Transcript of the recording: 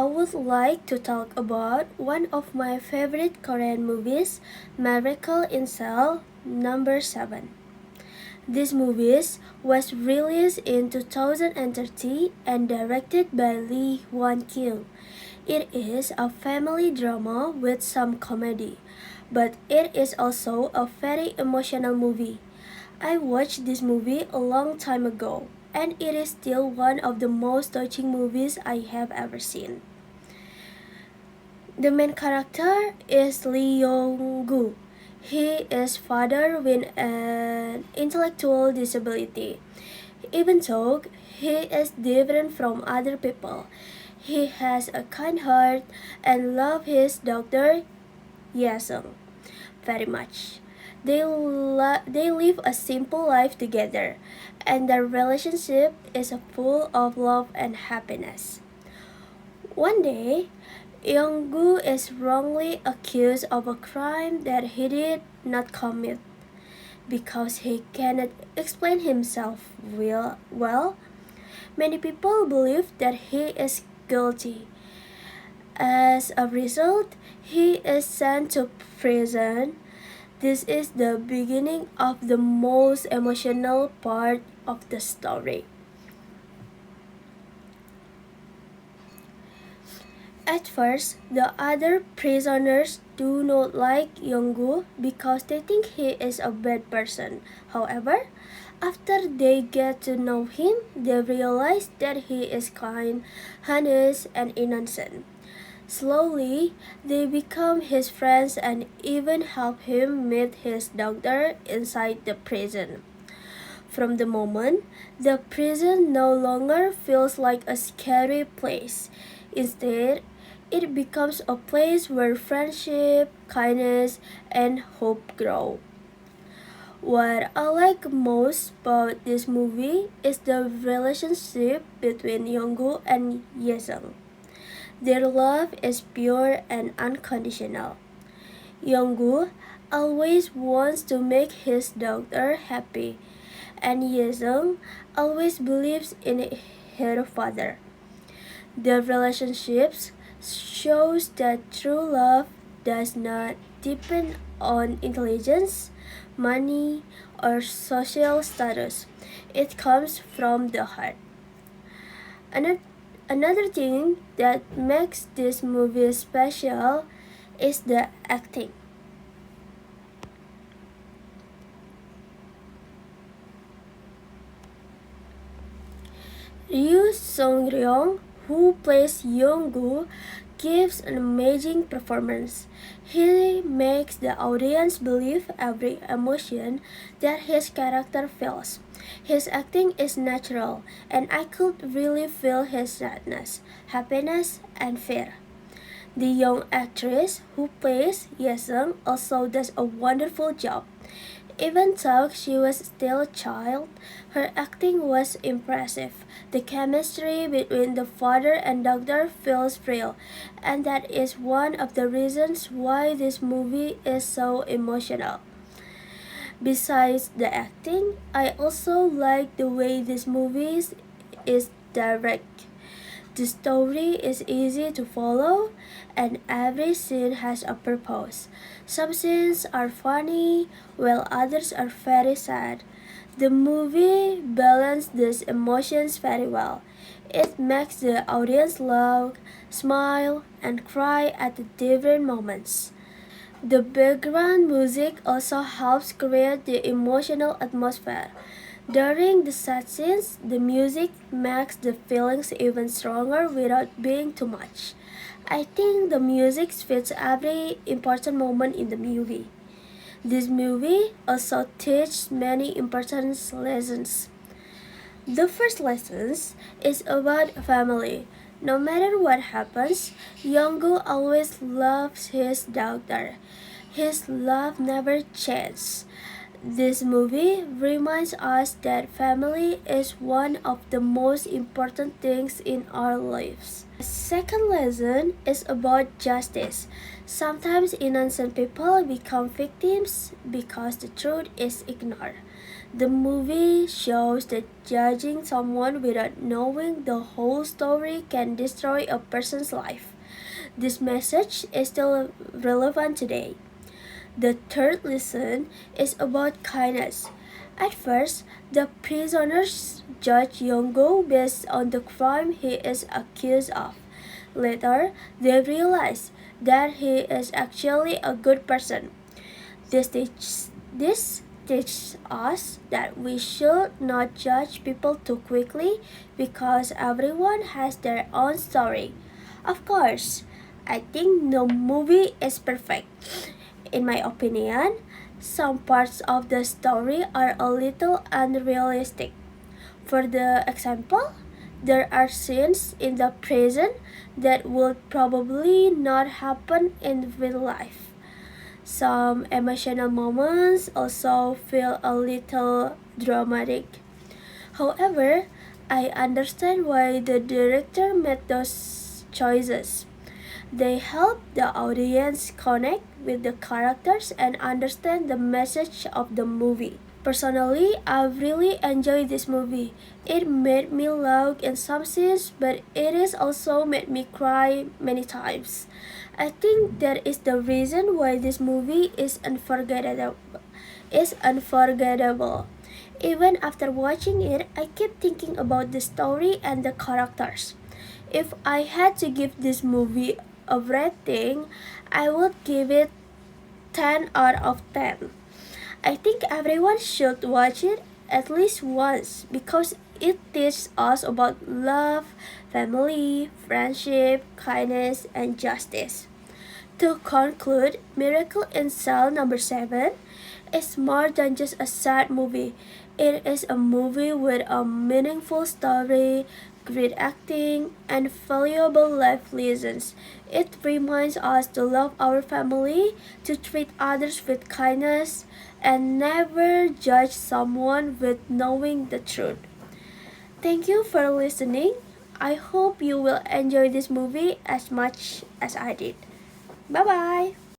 I would like to talk about one of my favorite Korean movies, Miracle in Cell number 7. This movie was released in 2013 and directed by Lee Won-kyung. It is a family drama with some comedy, but it is also a very emotional movie. I watched this movie a long time ago, and it is still one of the most touching movies I have ever seen. The main character is Lee Yong-gu. He is father with an intellectual disability. Even though he is different from other people, he has a kind heart and love his daughter Yesung very much. They live a simple life together, and their relationship is full of love and happiness. One day, Young-gu is wrongly accused of a crime that he did not commit. Because he cannot explain himself well, many people believe that he is guilty. As a result, he is sent to prison. This is the beginning of the most emotional part of the story. At first, the other prisoners do not like Yonggu because they think he is a bad person. However, after they get to know him, they realize that he is kind, honest, and innocent. Slowly, they become his friends and even help him meet his doctor inside the prison. From the moment, the prison no longer feels like a scary place. Instead, it becomes a place where friendship, kindness, and hope grow. What I like most about this movie is the relationship between Yonggu and Yesung. Their love is pure and unconditional. Yonggu always wants to make his daughter happy, and Yesung always believes in her father. Their relationships shows that true love does not depend on intelligence, money, or social status. It comes from the heart. Another thing that makes this movie special is the acting. Ryu Song-ryong, who plays Yong-gu, gives an amazing performance. He makes the audience believe every emotion that his character feels. His acting is natural, and I could really feel his sadness, happiness, and fear. The young actress who plays Yesung also does a wonderful job. Even though she was still a child, her acting was impressive. The chemistry between the father and daughter feels real, and that is one of the reasons why this movie is so emotional. Besides the acting, I also like the way this movie is direct. The story is easy to follow, and every scene has a purpose. Some scenes are funny, while others are very sad. The movie balances these emotions very well. It makes the audience laugh, smile, and cry at the different moments. The background music also helps create the emotional atmosphere. During the sad scenes, the music makes the feelings even stronger without being too much. I think the music fits every important moment in the movie. This movie also teaches many important lessons. The first lesson is about family. No matter what happens, Yonggu always loves his daughter. His love never changes. This movie reminds us that family is one of the most important things in our lives. The second lesson is about justice. Sometimes innocent people become victims because the truth is ignored. The movie shows that judging someone without knowing the whole story can destroy a person's life. This message is still relevant today. The third lesson is about kindness. At first, the prisoners judge Yongo based on the crime he is accused of. Later, they realize that he is actually a good person. This teaches us that we should not judge people too quickly because everyone has their own story. Of course, I think no movie is perfect. In my opinion, some parts of the story are a little unrealistic. For the example, there are scenes in the prison that would probably not happen in real life. Some emotional moments also feel a little dramatic. However, I understand why the director made those choices. They help the audience connect with the characters and understand the message of the movie. Personally, I really enjoyed this movie. It made me laugh in some scenes, but it has also made me cry many times. I think that is the reason why this movie is unforgettable. Even after watching it, I keep thinking about the story and the characters. If I had to give this movie a rating, I would give it 10 out of 10. I think everyone should watch it at least once because it teaches us about love, family, friendship, kindness, and justice. To conclude, Miracle in Cell number 7 is more than just a sad movie. It is a movie with a meaningful story, great acting, and valuable life lessons. It reminds us to love our family, to treat others with kindness, and never judge someone with knowing the truth. Thank you for listening. I hope you will enjoy this movie as much as I did. Bye bye.